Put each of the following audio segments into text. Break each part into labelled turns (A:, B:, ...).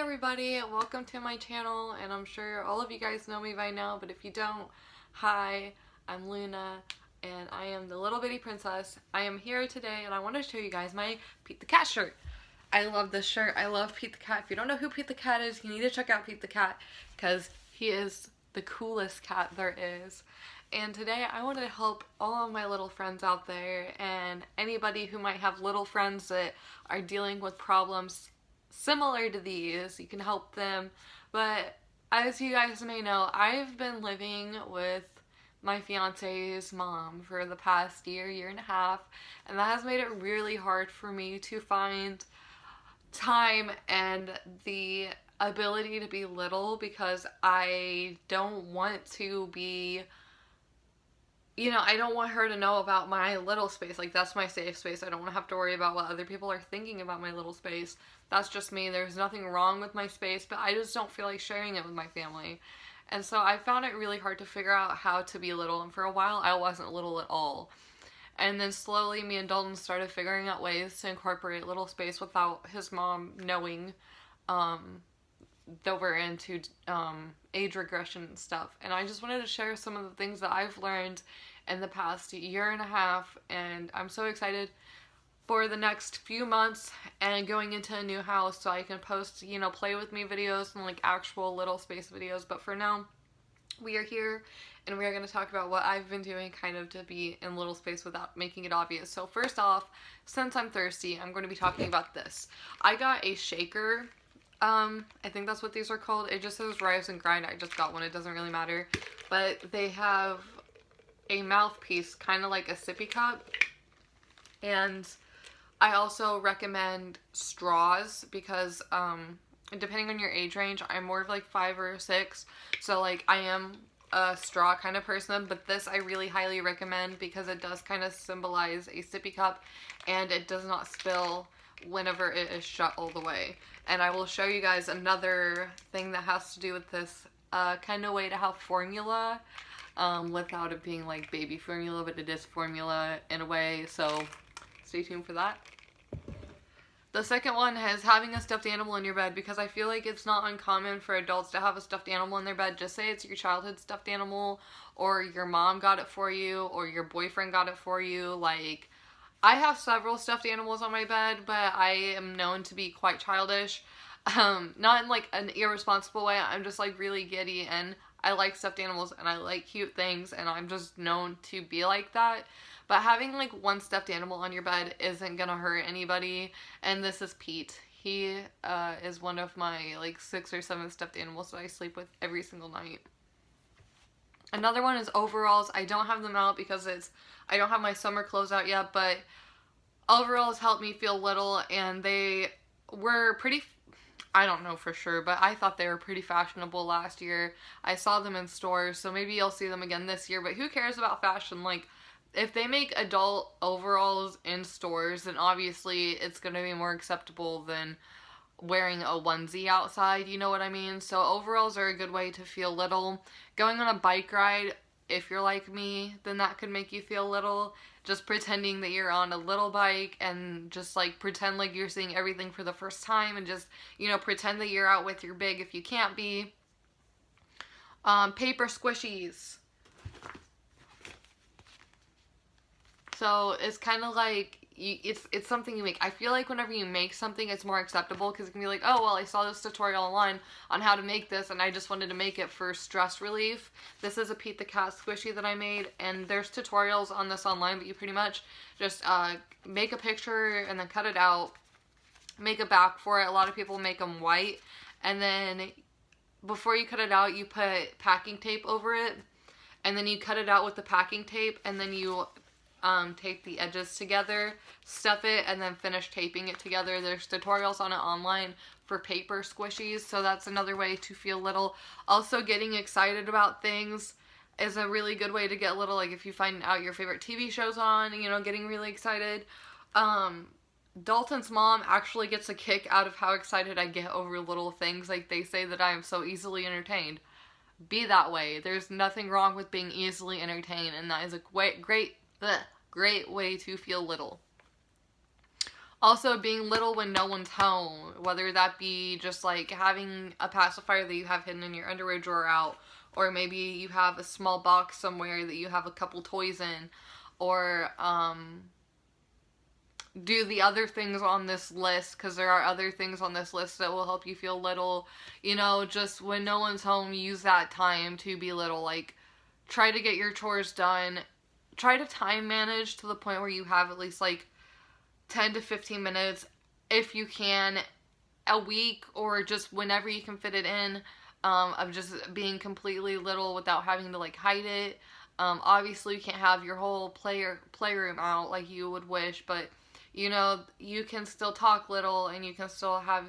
A: everybody, welcome to my channel, and I'm sure all of you guys know me by now, but if you don't, hi, I'm Luna, and I am the little bitty princess. I am here today, and I want to show you guys my Pete the Cat shirt. I love this shirt. I love Pete the Cat. If you don't know who Pete the Cat is, you need to check out Pete the Cat, because he is the coolest cat there is. And today I wanted to help all of my little friends out there, and anybody who might have little friends that are dealing with problems similar to these. You can help them. But as you guys may know, I've been living with my fiance's mom for the past year and a half, and that has made it really hard for me to find time and the ability to be little, because I don't want to be, I don't want her to know about my little space. Like, that's my safe space. I don't want to have to worry about what other people are thinking about my little space. That's just me. There's nothing wrong with my space, but I just don't feel like sharing it with my family. And so I found it really hard to figure out how to be little, and for a while I wasn't little at all. And then slowly me and Dalton started figuring out ways to incorporate little space without his mom knowing that we're into age regression and stuff. And I just wanted to share some of the things that I've learned in the past year and a half, and I'm so excited for the next few months and going into a new house so I can post, play with me videos and like actual little space videos. But for now, we are here and we are going to talk about what I've been doing kind of to be in little space without making it obvious. So first off, since I'm thirsty, I'm going to be talking about this. I got a shaker. I think that's what these are called. It just says Rise and Grind. I just got one. It doesn't really matter. But they have a mouthpiece, kind of like a sippy cup. And I also recommend straws because, depending on your age range, I'm more of like 5 or 6. So like I am a straw kind of person, but this I really highly recommend because it does kind of symbolize a sippy cup and it does not spill whenever it is shut all the way. And I will show you guys another thing that has to do with this kind of way to have formula without it being like baby formula, but it is formula in a way, so stay tuned for that. The second one is having a stuffed animal in your bed, because I feel like it's not uncommon for adults to have a stuffed animal in their bed. Just say it's your childhood stuffed animal, or your mom got it for you, or your boyfriend got it for you. Like, I have several stuffed animals on my bed, but I am known to be quite childish. Not in like an irresponsible way. I'm just like really giddy, and I like stuffed animals and I like cute things, and I'm just known to be like that. But having like one stuffed animal on your bed isn't gonna hurt anybody. And this is Pete. He is one of my like 6 or 7 stuffed animals that I sleep with every single night. Another one is overalls. I don't have them out because I don't have my summer clothes out yet, but overalls help me feel little, and they were pretty, I don't know for sure, but I thought they were pretty fashionable last year. I saw them in stores, so maybe you'll see them again this year, but who cares about fashion? Like, if they make adult overalls in stores, then obviously it's going to be more acceptable than wearing a onesie outside, you know what I mean? So overalls are a good way to feel little. Going on a bike ride, if you're like me, then that could make you feel little. Just pretending that you're on a little bike and just like pretend like you're seeing everything for the first time, and just, pretend that you're out with your big if you can't be. Paper squishies. So it's kind of like, it's something you make. I feel like whenever you make something, it's more acceptable, because it can be like, oh, well, I saw this tutorial online on how to make this, and I just wanted to make it for stress relief. This is a Pete the Cat squishy that I made, and there's tutorials on this online, but you pretty much just make a picture and then cut it out, make a back for it. A lot of people make them white, and then before you cut it out, you put packing tape over it, and then you cut it out with the packing tape, and then you tape the edges together, stuff it, and then finish taping it together. There's tutorials on it online for paper squishies, so that's another way to feel little. Also, getting excited about things is a really good way to get little. Like, if you find out your favorite TV show's on, getting really excited. Dalton's mom actually gets a kick out of how excited I get over little things. Like, they say that I am so easily entertained. Be that way. There's nothing wrong with being easily entertained, and that is a great way to feel little. Also, being little when no one's home, whether that be just like having a pacifier that you have hidden in your underwear drawer out, or maybe you have a small box somewhere that you have a couple toys in, or do the other things on this list, because there are other things on this list that will help you feel little. You know, just when no one's home, use that time to be little. Like, try to get your chores done. Try to time manage to the point where you have at least like 10 to 15 minutes, if you can, a week, or just whenever you can fit it in, of just being completely little without having to like hide it. Obviously you can't have your whole playroom out like you would wish, but you know, you can still talk little, and you can still have,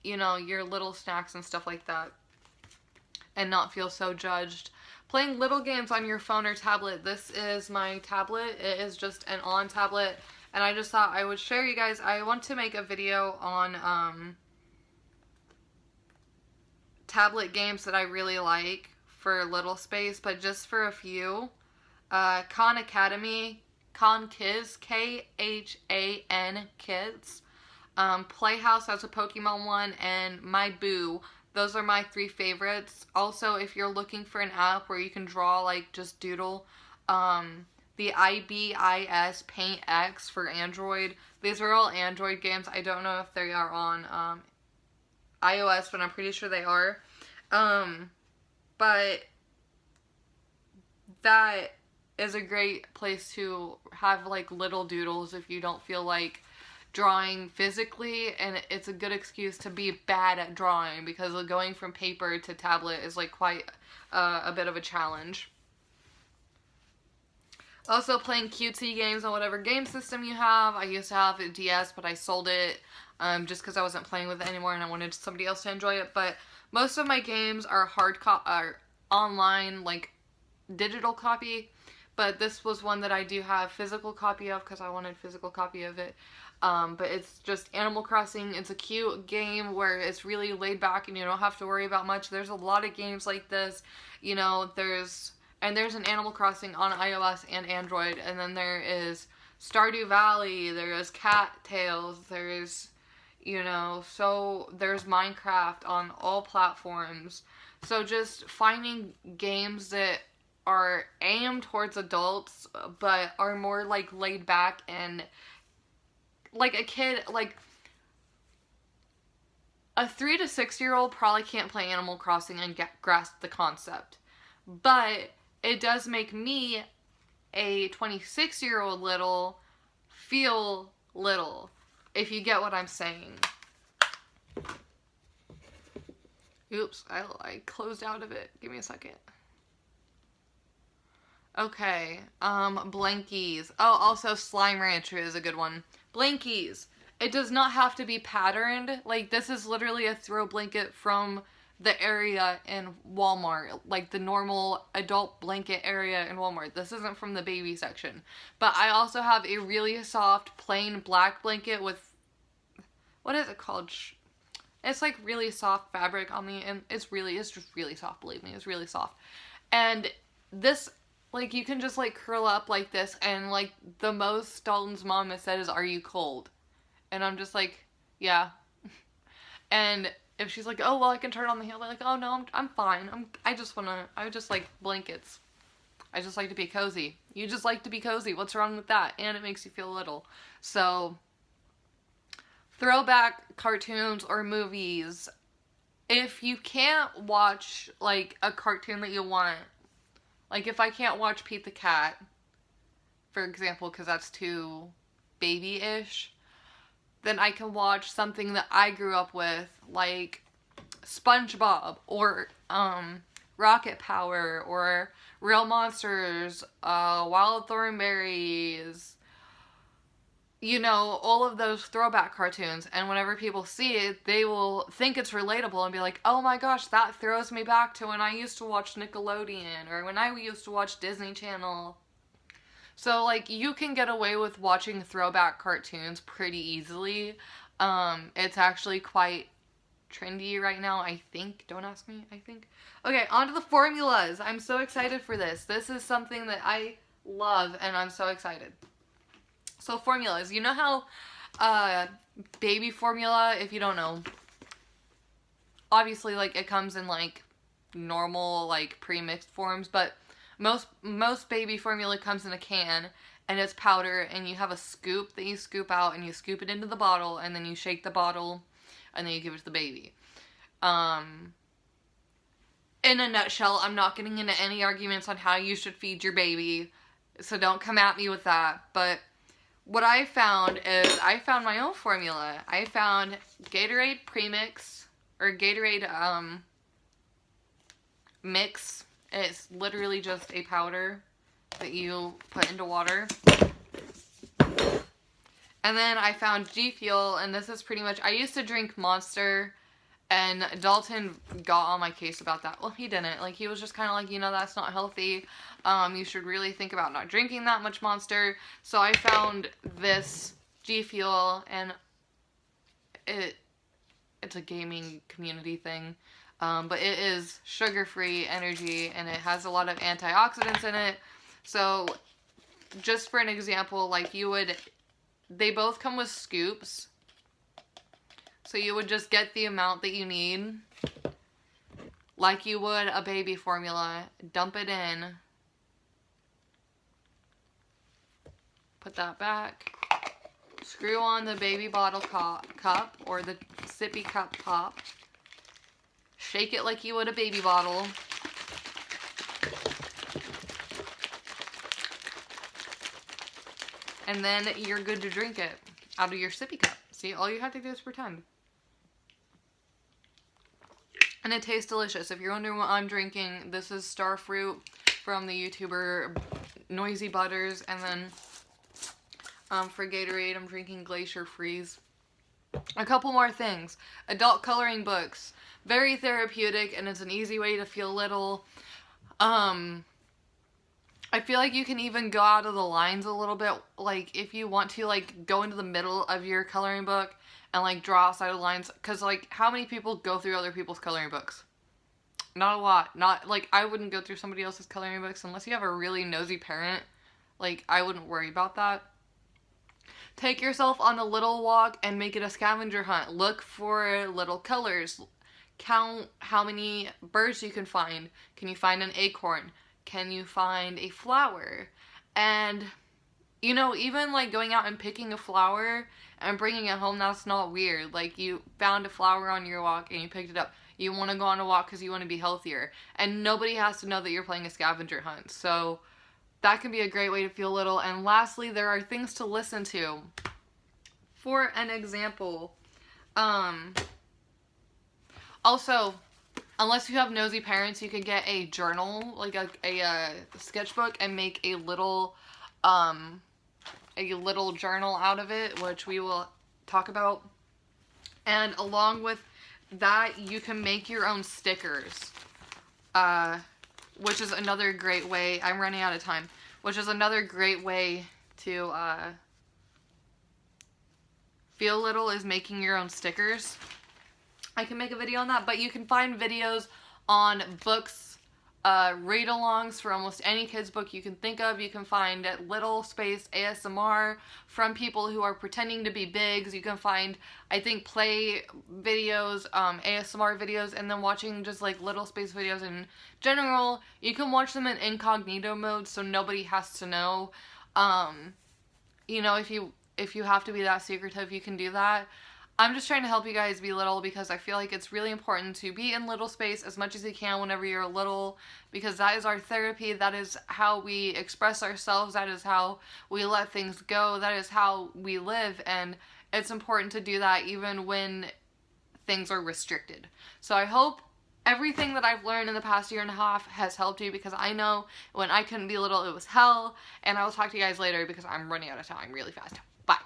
A: you know, your little snacks and stuff like that, and not feel so judged. Playing little games on your phone or tablet. This is my tablet. It is just an on tablet, and I just thought I would share you guys. I want to make a video on tablet games that I really like for little space, but just for a few. Khan Academy, Khan Kids, Khan Kids. Playhouse has a Pokemon one, and My Boo. Those are my 3 favorites. Also, if you're looking for an app where you can draw, like, just doodle, the IBIS Paint X for Android. These are all Android games. I don't know if they are on iOS, but I'm pretty sure they are. But that is a great place to have like little doodles if you don't feel like drawing physically, and it's a good excuse to be bad at drawing, because going from paper to tablet is like quite a bit of a challenge. Also, playing cutesy games on whatever game system you have. I used to have a DS, but I sold it just because I wasn't playing with it anymore and I wanted somebody else to enjoy it. But most of my games are are online, like digital copy. But this was one that I do have physical copy of because I wanted physical copy of it. But it's just Animal Crossing. It's a cute game where it's really laid back and you don't have to worry about much. There's a lot of games like this. You know, there's an Animal Crossing on iOS and Android. And then there is Stardew Valley. There is Cattails. There's, you know, so there's Minecraft on all platforms. So just finding games that are aimed towards adults, but are more like laid back, and like a kid, like a 3 to 6 year old probably can't play Animal Crossing and grasp the concept, but it does make me, a 26-year-old little, feel little, if you get what I'm saying. Oops, I closed out of it. Give me a second. Okay, blankies. Oh, also Slime Rancher is a good one. Blankies. It does not have to be patterned. Like, this is literally a throw blanket from the area in Walmart. Like, the normal adult blanket area in Walmart. This isn't from the baby section. But I also have a really soft, plain black blanket with, what is it called? It's like really soft fabric on me, and it's just really soft, believe me. It's really soft. And this, like, you can just, like, curl up like this, and, like, the most Dalton's mom has said is, "Are you cold?" And I'm just like, yeah. And if she's like, "Oh, well, I can turn on the heat," like, "Oh, no, I'm fine. I just like blankets. I just like to be cozy." You just like to be cozy. What's wrong with that? And it makes you feel little. So, throwback cartoons or movies. If you can't watch, like, a cartoon that you want, like, if I can't watch Pete the Cat, for example, because that's too baby-ish, then I can watch something that I grew up with, like SpongeBob, or Rocket Power, or Real Monsters, Wild Thornberrys, you know, all of those throwback cartoons. And whenever people see it, they will think it's relatable and be like, "Oh my gosh, that throws me back to when I used to watch Nickelodeon, or when I used to watch Disney Channel." So, like, you can get away with watching throwback cartoons pretty easily. It's actually quite trendy right now, I think. Don't ask me, I think. Okay, on to the formulas. I'm so excited for this. This is something that I love, and I'm so excited. So, formulas. You know how baby formula, if you don't know, obviously, like, it comes in, like, normal, like, pre-mixed forms, but most baby formula comes in a can, and it's powder, and you have a scoop that you scoop out, and you scoop it into the bottle, and then you shake the bottle, and then you give it to the baby. In a nutshell, I'm not getting into any arguments on how you should feed your baby, so don't come at me with that, but what I found is, I found my own formula. I found Gatorade Premix, or Gatorade, Mix. It's literally just a powder that you put into water. And then I found G Fuel, and this is pretty much, I used to drink Monster, and Dalton got on my case about that. Well, he didn't. Like, he was just kind of like, you know, that's not healthy. You should really think about not drinking that much Monster. So I found this G Fuel, and it's a gaming community thing. But it is sugar-free energy, and it has a lot of antioxidants in it. So, just for an example, like, they both come with scoops. So you would just get the amount that you need, like you would a baby formula. Dump it in. Put that back. Screw on the baby bottle cup, or the sippy cup top. Shake it like you would a baby bottle. And then you're good to drink it out of your sippy cup. See, all you have to do is pretend. And it tastes delicious. If you're wondering what I'm drinking, this is Starfruit from the YouTuber Noisy Butters. And then for Gatorade, I'm drinking Glacier Freeze. A couple more things. Adult coloring books. Very therapeutic, and it's an easy way to feel little. I feel like you can even go out of the lines a little bit. Like, if you want to, like, go into the middle of your coloring book and, like, draw outside of the lines. Because, like, how many people go through other people's coloring books? Not a lot. Not, like, I wouldn't go through somebody else's coloring books unless you have a really nosy parent. Like, I wouldn't worry about that. Take yourself on a little walk and make it a scavenger hunt. Look for little colors. Count how many birds you can find. Can you find an acorn? Can you find a flower? And, you know, even, like, going out and picking a flower and bringing it home, that's not weird. Like, you found a flower on your walk and you picked it up. You want to go on a walk because you want to be healthier. And nobody has to know that you're playing a scavenger hunt. So, that can be a great way to feel little. And lastly, there are things to listen to. For an example, also, unless you have nosy parents, you can get a journal, like a sketchbook, and make a little journal out of it, which we will talk about. And along with that, you can make your own stickers, which is another great way. I'm running out of time. Which is another great way to feel little, is making your own stickers. I can make a video on that, but you can find videos on books, read-alongs for almost any kid's book you can think of. You can find little space ASMR from people who are pretending to be bigs. You can find, I think, play videos, ASMR videos, and then watching just, like, little space videos in general. You can watch them in incognito mode, so nobody has to know. You know, if you have to be that secretive, you can do that. I'm just trying to help you guys be little, because I feel like it's really important to be in little space as much as you can whenever you're little, because that is our therapy. That is how we express ourselves. That is how we let things go. That is how we live, and it's important to do that even when things are restricted. So I hope everything that I've learned in the past year and a half has helped you, because I know when I couldn't be little, it was hell. And I will talk to you guys later because I'm running out of time really fast. Bye.